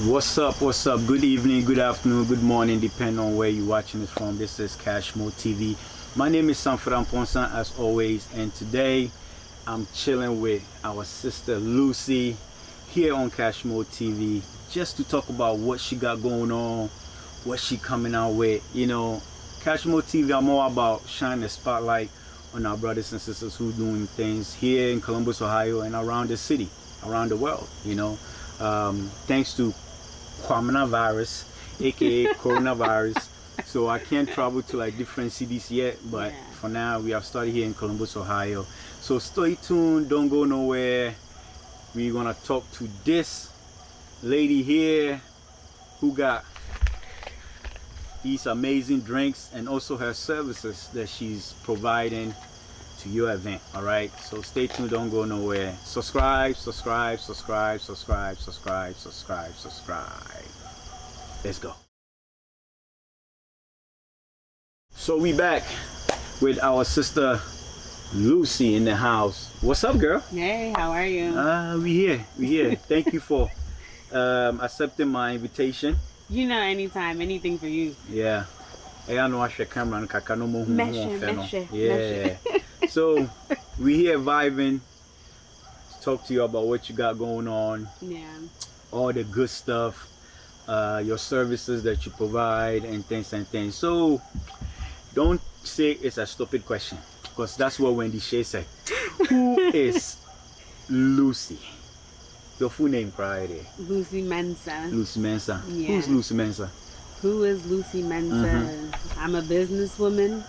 What's up? What's up? Good evening, good afternoon, good morning, depending on where you're watching this from. This is CashMoTv. My name is Sanford Amponsa, as always, and today I'm chilling with our sister Lucy here on CashMoTv just to talk about what she got going on, what she coming out with. You know, CashMoTv, I'm all about shining the spotlight on our brothers and sisters who doing things here in Columbus, Ohio, and around the city, around the world. You know, thanks to coronavirus, aka coronavirus, so I can't travel to like different cities yet, but for now we have started here in Columbus, Ohio. So stay tuned, don't go nowhere. We're gonna talk to this lady here who got these amazing drinks and also her services that she's providing to your event. All right, so stay tuned, don't go nowhere. Subscribe. Let's go. So we back with our sister Lucy in the house. What's up, girl? Hey, how are you? We here. Thank you for accepting my invitation. You know, anytime, anything for you. Yeah. I know I should camera and kaka no more. Yeah. So we here vibing to talk to you about what you got going on. Yeah. All the good stuff, your services that you provide and things. So don't say it's a stupid question, because that's what Wendy Shea said. Who is Lucy? Your full name, Friday? Lucy Mensah. Lucy Mensah. Yeah. Who's Lucy Mensah? Who is Lucy Mensah? I'm a businesswoman.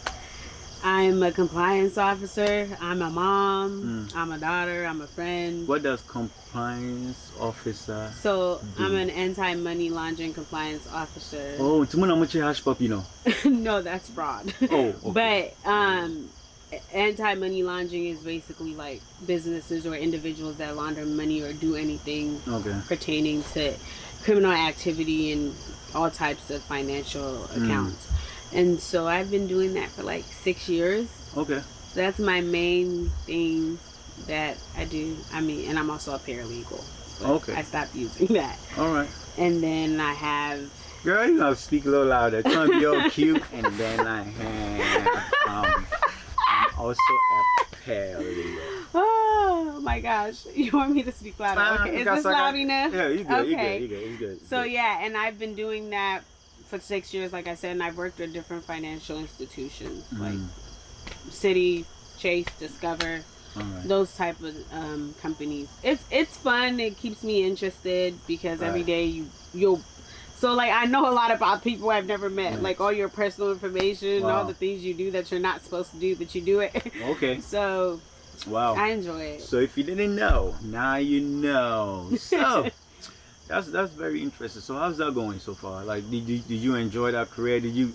I'm a compliance officer. I'm a mom. I'm a daughter. I'm a friend. What does compliance officer So do? I'm an anti-money laundering compliance officer. Oh, tomorrow much hash pop, you know. No, that's fraud. Oh, okay. But anti-money laundering is basically like businesses or individuals that launder money or do anything pertaining to criminal activity and all types of financial accounts. And so I've been doing that for like 6 years. Okay. So that's my main thing that I do. I mean, and I'm also a paralegal. Okay. I stopped using that. All right. And then I have... Girl, you gotta speak a little louder. Trying to be all cute. And then I have... I'm also a paralegal. Oh my gosh. You want me to speak louder? Okay. Is this loud enough? Yeah, you good. Okay. You good. It's good. So yeah, and I've been doing that for 6 years, like I said, and I've worked with different financial institutions like Citi, Chase, Discover, those type of companies. It's fun. It keeps me interested because every day you'll. So like I know a lot about people I've never met, like all your personal information, all the things you do that you're not supposed to do, but you do it. Okay. So. Wow. I enjoy it. So if you didn't know, now you know. So. That's very interesting. So how's that going so far? Like, did you enjoy that career? Did you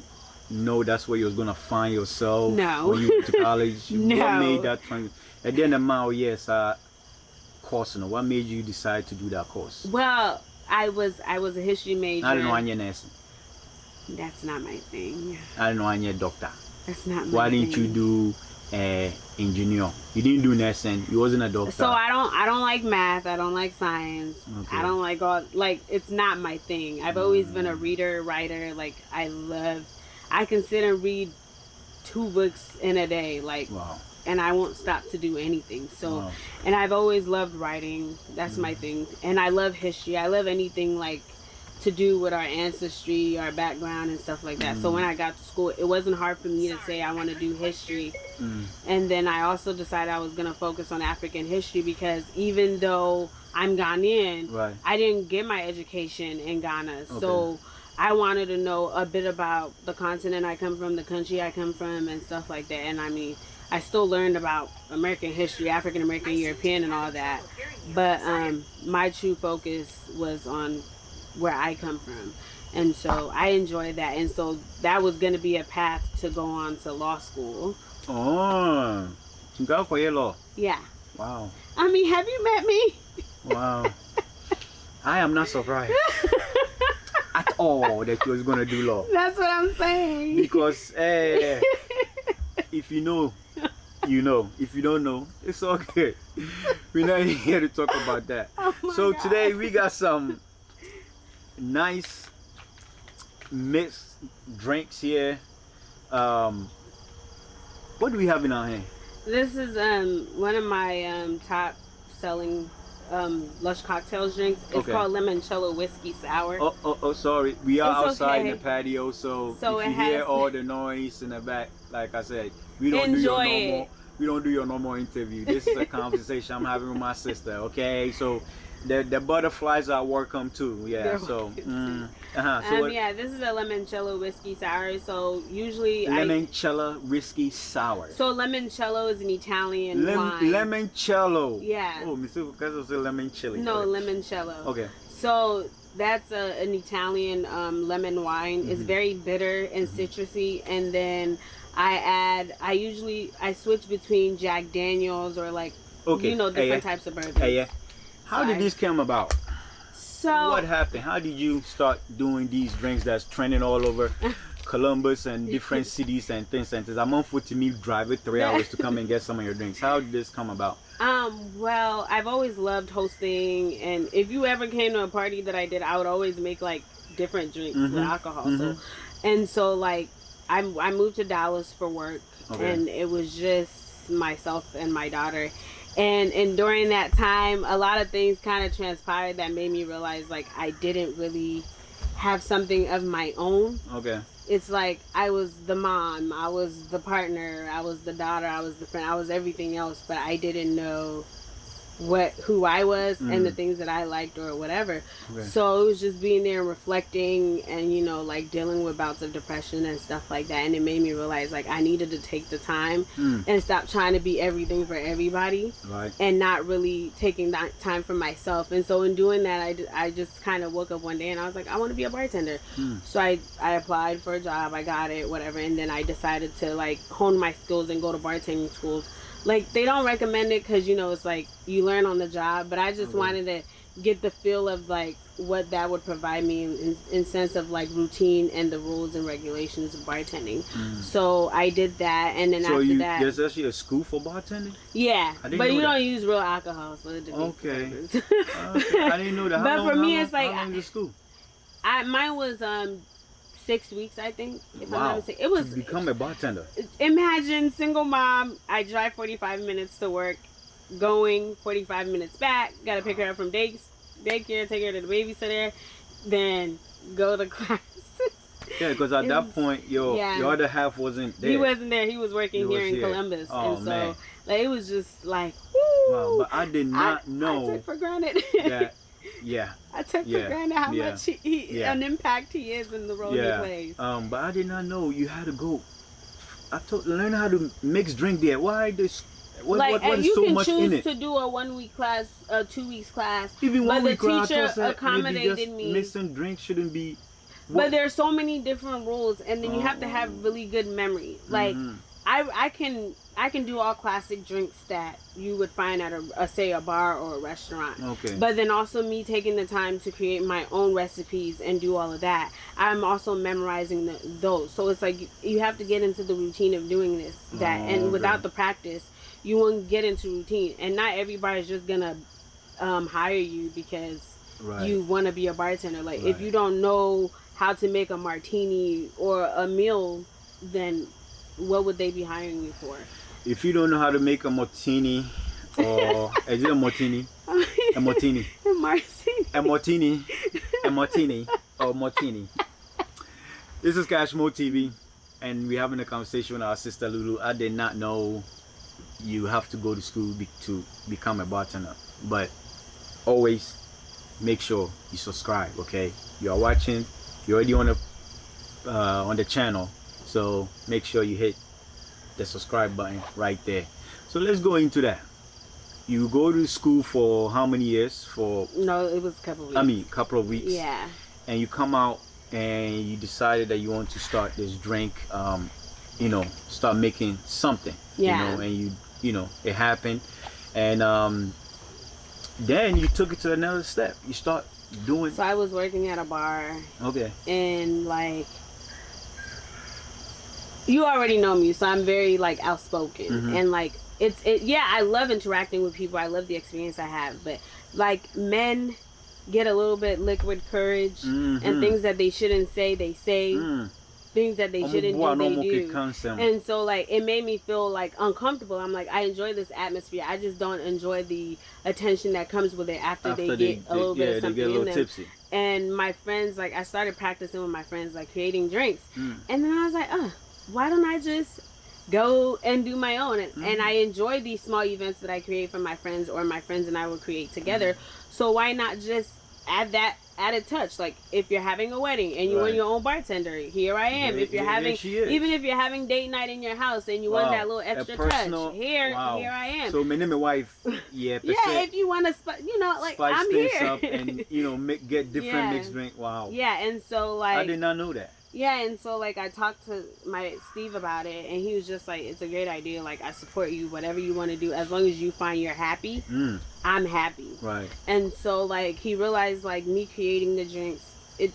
know that's where you was gonna find yourself? No. When you went to college? No. What made that transition? At the end of my yes, course. No. What made you decide to do that course? Well, I was a history major. I don't know any nursing. That's not my thing. I don't know any doctor. That's not my thing. Why didn't you do engineer? You didn't do nursing. You wasn't a doctor. So I don't like math. I don't like science. Okay. I don't like it's not my thing. I've always been a reader, writer. Like I can sit and read 2 books in a day. Like and I won't stop to do anything. So and I've always loved writing. That's my thing. And I love history. I love anything like to do with our ancestry, our background and stuff like that. So when I got to school, it wasn't hard for me to say I want to do history. And then I also decided I was going to focus on African history because even though I'm Ghanaian, I didn't get my education in Ghana. So I wanted to know a bit about the continent I come from, the country I come from and stuff like that. And I mean, I still learned about American history, African American, European and all that. But my true focus was on where I come from, and so I enjoyed that, and so that was going to be a path to go on to law school. Oh, you go for your law? Yeah. Wow. I mean, have you met me? Wow. I am not surprised at all that you was going to do law. That's what I'm saying. Because if you know, you know. If you don't know, it's okay. We're not here to talk about that. Oh my so God. today we got some nice mixed drinks here. What do we have in our hand? This is one of my top selling Lush cocktails drinks. It's called limoncello whiskey sour. Oh, sorry. We are outside in okay. the patio, so if you it hear has... all the noise in the back, like I said, we don't do your normal interview. This is a conversation I'm having with my sister. Okay, so the butterflies are welcome too. Yeah. So. Yeah, this is a limoncello whiskey sour. So usually limoncello whiskey sour. So limoncello is an Italian wine. Limoncello. Yeah. Oh, Mr. Because say limoncello. No, limoncello. Okay. So that's an Italian lemon wine. It's very bitter and citrusy, and then I switch between Jack Daniels or different types of bourbons. Yeah. How did this come about? So what happened? How did you start doing these drinks that's trending all over Columbus and different cities and things? I'm on foot to me drive it 3 hours to come and get some of your drinks. How did this come about? Well, I've always loved hosting, and if you ever came to a party that I did, I would always make like different drinks with alcohol. So I moved to Dallas for work, and it was just myself and my daughter. And during that time, a lot of things kind of transpired that made me realize like I didn't really have something of my own. Okay. It's like I was the mom, I was the partner, I was the daughter, I was the friend, I was everything else, but I didn't know who I was and the things that I liked or whatever. So it was just being there and reflecting and dealing with bouts of depression and stuff like that, and it made me realize like I needed to take the time and stop trying to be everything for everybody, and not really taking that time for myself. And so in doing that, I just kind of woke up one day and I was like, I want to be a bartender. So I applied for a job, I got it, whatever, and then I decided to like hone my skills and go to bartending schools. Like, they don't recommend it because, it's like you learn on the job. But I just wanted to get the feel of, like, what that would provide me in sense of, like, routine and the rules and regulations of bartending. So I did that. And then after that... there's actually a school for bartending? Yeah. But you don't use real alcohol. So it okay. I didn't know that. But for me, it's like... How long is the school? Mine was... 6 weeks, I think. If I'm not mistaken. It was to become a bartender. Imagine single mom. I drive 45 minutes to work, going 45 minutes back. Got to pick her up from daycare, take her to the babysitter, then go to classes. Yeah, because at that point, your other half wasn't there. He wasn't there. He was working here in Columbus, and so man. Like it was just like, woo. Wow, but I did not know. I took for granted. that. Yeah. I took for granted how much an impact he is in the role he plays. But I did not know you had to go. Learn how to mix drink there. Why this? What is so much in it? You can choose to do a 1 week class, a 2 weeks class. Even 1 week class, the teacher accommodated me. Mixing drinks shouldn't be. But there's so many different rules, and then you have to have really good memory. Like I can do all classic drinks that you would find at a bar or a restaurant. Okay. But then also me taking the time to create my own recipes and do all of that. I'm also memorizing those. So it's like you have to get into the routine of doing and without the practice, you won't get into routine. And not everybody's just gonna hire you because you want to be a bartender. Like if you don't know how to make a martini or a meal, then what would they be hiring you for? If you don't know how to make a martini, or is it a martini? A martini. A martini. A martini. A martini. Or martini. This is CashMoTv, and we're having a conversation with our sister Lulu. I did not know you have to go to school to become a bartender, but always make sure you subscribe. Okay, you are watching. You're already on the channel. So make sure you hit the subscribe button right there. So let's go into that. You go to school for how many years? No, it was a couple of weeks. Couple of weeks. Yeah. And you come out and you decided that you want to start this drink, start making something. Yeah. And it happened. And then you took it to another step. You start doing. So I was working at a bar. Okay. And like, you already know me, so I'm very like outspoken, and like I love interacting with people. I love the experience I have, but like men get a little bit liquid courage, and things that they shouldn't say, they say. Things that they shouldn't do, they do. And so, like, it made me feel, like, uncomfortable. I'm like, I enjoy this atmosphere. I just don't enjoy the attention that comes with it after they get a little bit of something in them. Tipsy. And my friends, like, I started practicing with my friends, like, creating drinks. And then I was like, why don't I just go and do my own? And I enjoy these small events that I create for my friends, or my friends and I will create together. So why not just add that added touch? Like, if you're having a wedding and you want your own bartender, here I am. If you're having, even if you're having date night in your house and you want that little extra touch, here I am. So my name and wife, if you want to, like, spice I'm things here. up and get different mixed drink. And so, like, I did not know that. And so, like, I talked to my Steve about it, and he was just like, it's a great idea. Like, I support you, whatever you want to do, as long as you find you're happy, I'm happy. Right. And so, like, he realized, like, me creating the drinks, it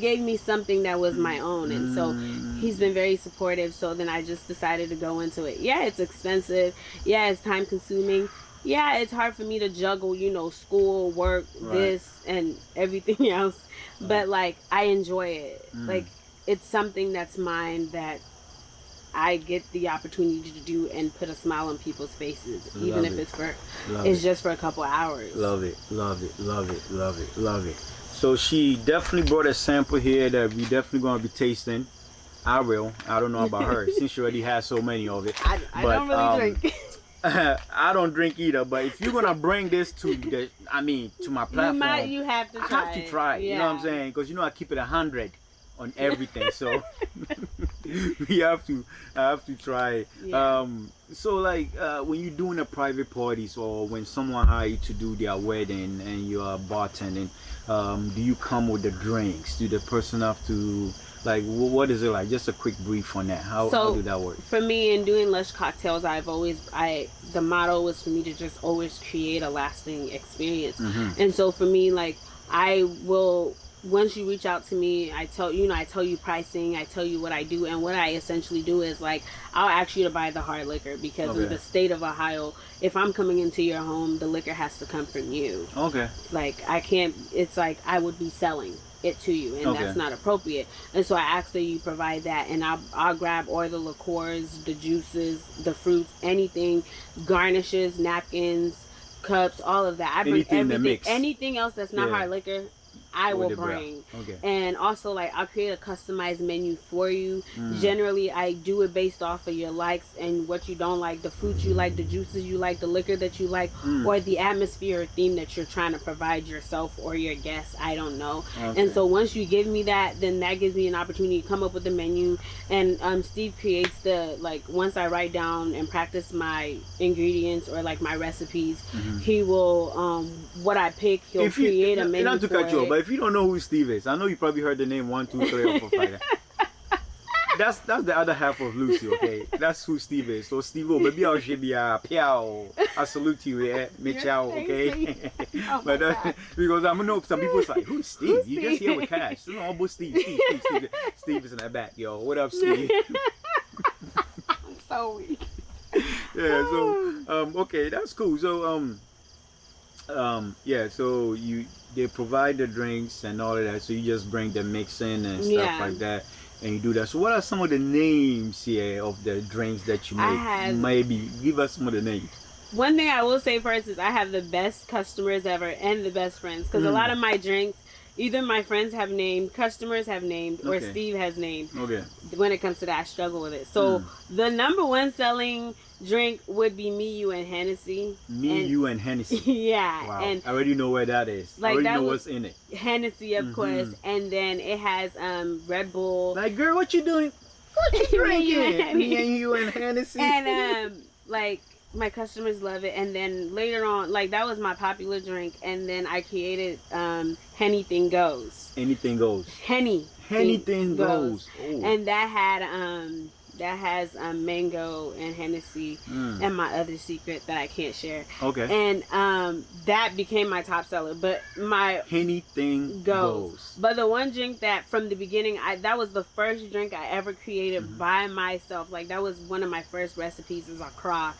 gave me something that was my own. And so he's been very supportive. So then I just decided to go into it. Yeah, it's expensive. Yeah, it's time consuming. Yeah, it's hard for me to juggle, school, work, this, and everything else. But, like, I enjoy it. Like, it's something that's mine that I get the opportunity to do and put a smile on people's faces, even if it's just for a couple hours. Love it. So she definitely brought a sample here that we definitely going to be tasting. I don't know about her since she already has so many of it. I don't really drink. I don't drink either, but if you're gonna bring this to my platform, you have to try. I have to try it. You know what I'm saying? Because I keep it 100 on everything, so I have to try it. So, like, when you're doing a private parties, or when someone hire you to do their wedding and you are bartending, do you come with the drinks? Do the person have to, like, what is it like? Just a quick brief on that. How do that work? For me, in doing Lush cocktails, the motto was for me to just always create a lasting experience. And so for me, like, I will, once you reach out to me, I tell you pricing, I tell you what I do, and what I essentially do is, like, I'll ask you to buy the hard liquor, because in the state of Ohio, if I'm coming into your home, the liquor has to come from you. Like, I can't, it's like I would be selling it to you, and that's not appropriate. And so I ask that you provide that, and I'll grab all the liqueurs, the juices, the fruits, anything, garnishes, napkins, cups, all of that. I bring anything else that's not hard liquor, I will bring. And also, like, I'll create a customized menu for you. Generally, I do it based off of your likes and what you don't like, the fruits you like, the juices you like, the liquor that you like, or the atmosphere or theme that you're trying to provide yourself or your guests. I don't know. And so once you give me that, then that gives me an opportunity to come up with the menu. And Steve creates once I write down and practice my ingredients or, like, my recipes, he will, what I pick, he'll create a menu for it. But if you don't know who Steve is, I know you probably heard the name 1, 2, 3, or 4, 5. That's the other half of Lucy, okay? That's who Steve is. So Steve, maybe I should be piao. I salute you, Michao, okay? But because I know some people say, who's Steve? You just here with Cash. So no, but Steve is in that back, yo. What up, Steve? I'm so weak. Yeah. So okay, that's cool. So so they provide the drinks and all of that, so you just bring the mix in and stuff like that, and you do that. So what are some of the names here of the drinks that you make? Maybe give us some of the names. One thing I will say first is I have the best customers ever and the best friends, because a lot of my drinks, either my friends have named, customers have named, or Steve has named. When it comes to that, I struggle with it. So the number one selling drink would be Me, You, and Hennessy. You, and Hennessy. Yeah. Wow. And I already know where that is. Like, I already know what's in it. Hennessy, of course. And then it has Red Bull. Like, girl, what you doing? What you drinking? Me and You and Hennessy. And like, my customers love it. And then later on, like, that was my popular drink. And then I created Anything Goes. Anything Goes. Anything Goes. Oh. And that has mango and Hennessy and my other secret that I can't share. And that became my top seller. But my Anything Goes. But the one drink that from the beginning, that was the first drink I ever created by myself. Like, that was one of my first recipes, is Accra.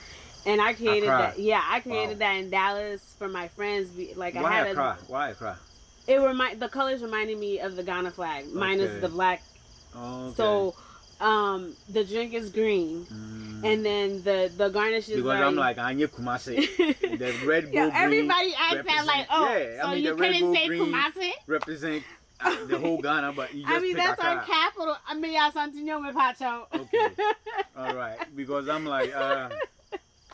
And I created that. Yeah, I created that in Dallas for my friends. Like, Why Accra? The colors reminded me of the Ghana flag, minus the black. Oh, okay. So, the drink is green, and then the garnish is because I'm like Anya Kumasi. The red gold green. Everybody acts that like, oh, yeah, so I mean, you couldn't say Kumasi? Represent the whole Ghana, but you just pick that's Accra. our capital. I mean, y'all something me pacho. Okay, all right, because I'm like,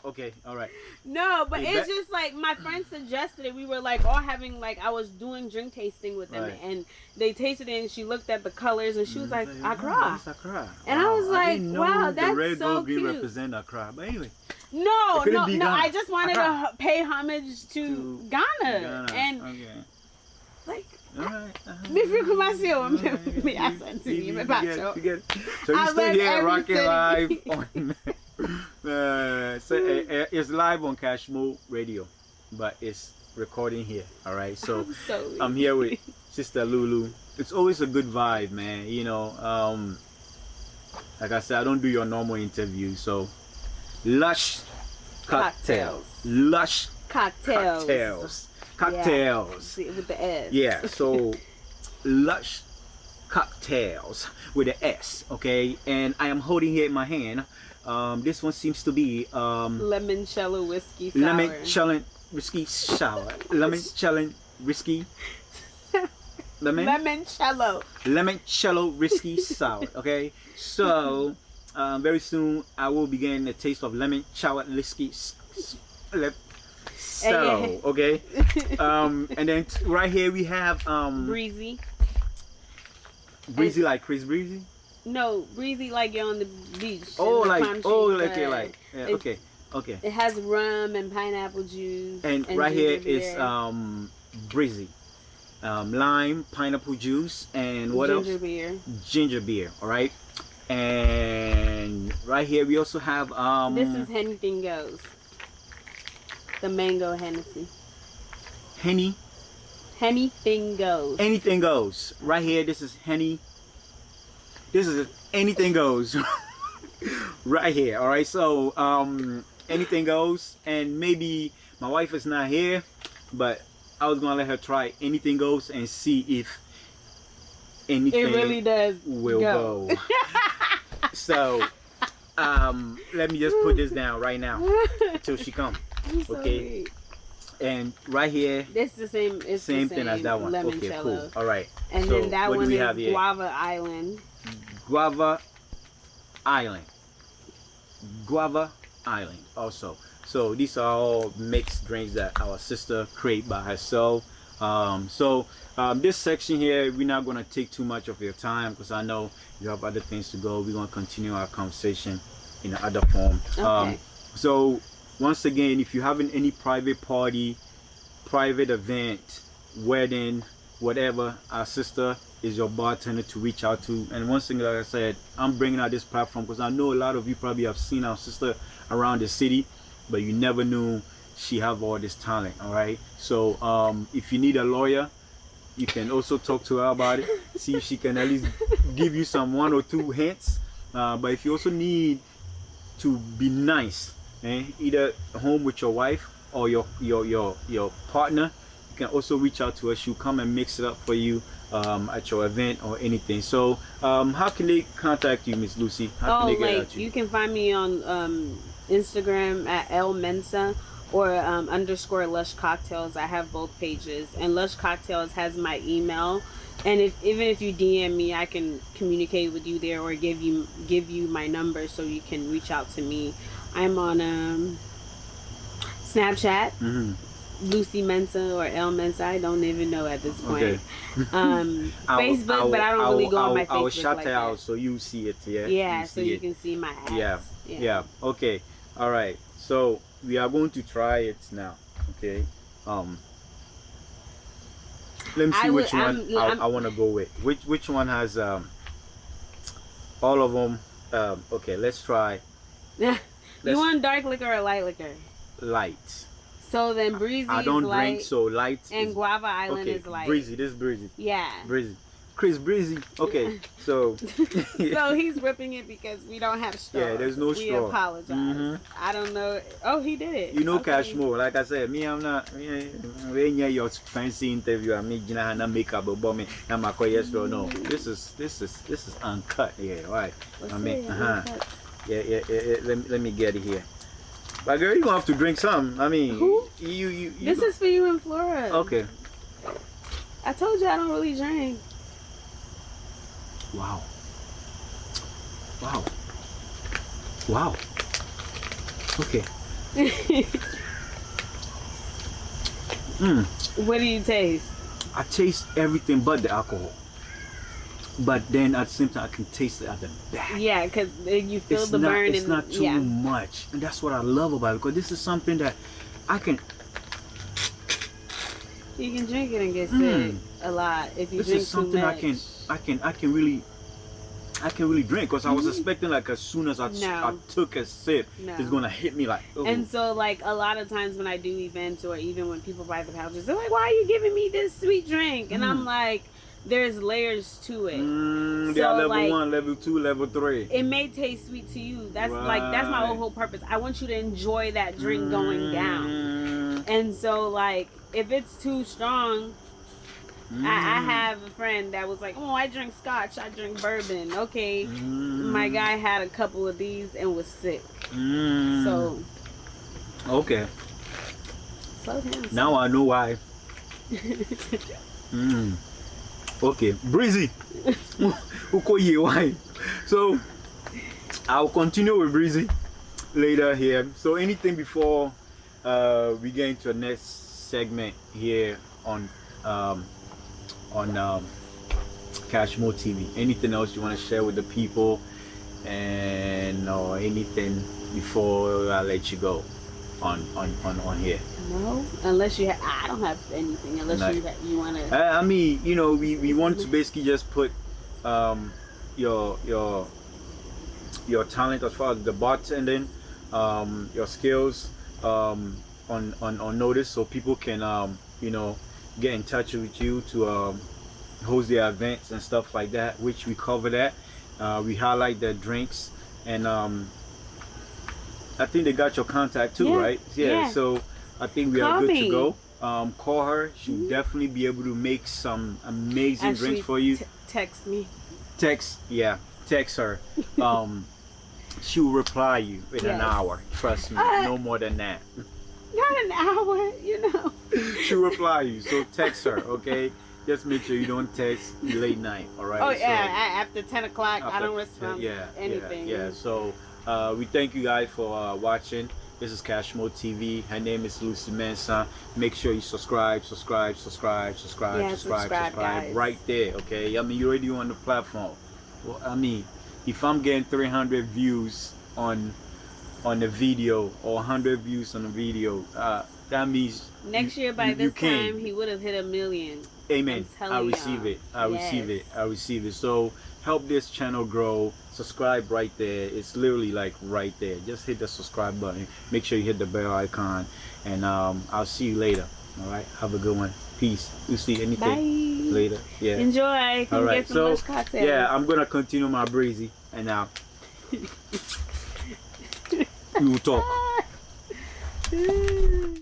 okay, all right. No, but it's just like my friend suggested it. We were like all having like I was doing drink tasting with them, and they tasted it, and she looked at the colors, and she was like, Accra. Accra. And I was like, wow, that's the red so gold green cute. represent Accra, but anyway. No. I just wanted to pay homage to Ghana. And like, me free Kumasi, me ask to you, me pacho. So you still here rocking live on. It's live on CashMo Radio, but it's recording here. All right, so I'm here with Sister Lulu. It's always a good vibe, man. You know, like I said, I don't do your normal interview, so lush cocktails. Lush cocktails. Cocktails. Yeah, with the S. Yeah, so lush cocktails with the S, okay? And I am holding here in my hand. This one seems to be limoncello whiskey sour. Limoncello whiskey sour. Limoncello whiskey. Limoncello whiskey sour. Okay, so very soon I will be getting a taste of limoncello whiskey sour. Okay, and then right here we have breezy like Chris Breezy. No, breezy like you're on the beach. Oh, like okay. It has rum and pineapple juice. And right here is breezy, lime, pineapple juice, and what else? Ginger beer. All right. And right here we also have This is Anything Goes. The mango Hennessy. Anything Goes. Anything Goes. Right here, this is Henny. This is Anything Goes. Right here. All right. So Anything Goes, and maybe my wife is not here, but I was gonna let her try Anything Goes and see if anything it really does will go. So let me just put this down right now till she comes. Okay. And right here, this is the same. It's same the thing as that one. Okay, cool. All right. And so then that one is Guava Island. Guava Island. Guava Island also. So these are all mixed drinks that our sister created by herself. This section here, we're not going to take too much of your time because I know you have other things to go. We're going to continue our conversation in another form. Okay. So once again, if you're having any private party, private event, wedding, whatever, our sister is your bartender to reach out to. And one thing, like I said, I'm bringing out this platform because I know a lot of you probably have seen our sister around the city, but you never knew she have all this talent. All right, so if you need a lawyer, you can also talk to her about it, see if she can at least give you some 1 or 2 hints. But if you also need to be nice, either home with your wife or your partner, you can also reach out to her. She'll come and mix it up for you at your event or anything. So how can they contact you, Miss Lucy? How can they get at you? You can find me on Instagram at mensah or _ Lush Cocktails. I have both pages, and Lush Cocktails has my email. And even if you DM me, I can communicate with you there or give you my number so you can reach out to me. I'm on Snapchat, Lucy Mensah or L Mensah. I don't even know at this point. Okay. Facebook, but I don't really go on my Facebook. I'll shout like it out that. so you see it. Yeah. Yeah, so you can see my ads. Yeah. Okay. All right. So we are going to try it now. Okay. Let me see which one I want to go with. Which one has all of them? Okay, let's try. You want dark liquor or light liquor? Light. So then breezy. I don't is light, drink, so light. And Guava Island is light. Breezy. This is breezy. Yeah. Breezy. Chris Breezy. Okay, so So he's ripping it because we don't have straw. yeah, there's no straw. We apologize. I don't know. Oh, he did it. You know, okay. CashMo. Like I said, me, I'm not. When you're your fancy interview, I make Jina makeup about me. I'm a yes or no. This is uncut. Yeah, right. Let's I mean, see, yeah. Let me get it here. But girl, you gonna have to drink some. I mean, who? You This is for you and Flora. Okay. I told you I don't really drink. Wow. Wow. Wow. Okay. What do you taste? I taste everything but the alcohol. But then at the same time, I can taste it at the back. Yeah, because you feel it's the not, burn. It's not too much. And that's what I love about it. Because this is something that I can... You can drink it and get sick a lot if you drink too much. This is something I can really drink, because I was expecting like as soon as I took a sip, it's gonna hit me like. Oh. And so like a lot of times when I do events or even when people buy the pouches, they're like, "Why are you giving me this sweet drink?" And I'm like, "There's layers to it." They are level 1, level 2, level 3. It may taste sweet to you. That's that's my whole purpose. I want you to enjoy that drink going down. And so like if it's too strong. I have a friend that was like, "Oh, I drink scotch, I drink bourbon." Okay, my guy had a couple of these and was sick. So, okay. So handsome. Now I know why. Okay, Breezy. So, I'll continue with Breezy later here. So, anything before we get into the next segment here on CashMoTv. Anything else you want to share with the people, and or anything before I let you go on here? No, unless you have. I don't have anything unless you want to. I mean, you know, we want to basically just put your talent as far as the bartending, your skills on notice, so people can you know, get in touch with you to host their events and stuff like that, which we cover that. We highlight the drinks, and I think they got your contact too, right? Yeah. So I think we are good to go. Call her. She'll definitely be able to make some amazing drinks for you. Text me. Text her. She will reply you in an hour. Trust me, no more than that. Not an hour, you know. She'll reply you, so text her, okay? Just make sure you don't text late night, all right? Oh, yeah, after 10 o'clock, I don't respond to anything. Yeah, so we thank you guys for watching. This is CashMoTv. Her name is Lucy Mensah. Make sure you subscribe guys. right there, okay? I mean, you're already on the platform. Well, I mean, if I'm getting 300 views on the video or 100 views on the video, that means next year by this time he would have hit 1 million. Amen. I receive it. I receive it. So help this channel grow. Subscribe right there. It's literally like right there. Just hit the subscribe button. Make sure you hit the bell icon, and I'll see you later. All right. Have a good one. Peace. You see anything later? Yeah. Enjoy. All right. Get some lush cocktails. Yeah, I'm gonna continue my Breezy, and now we will talk.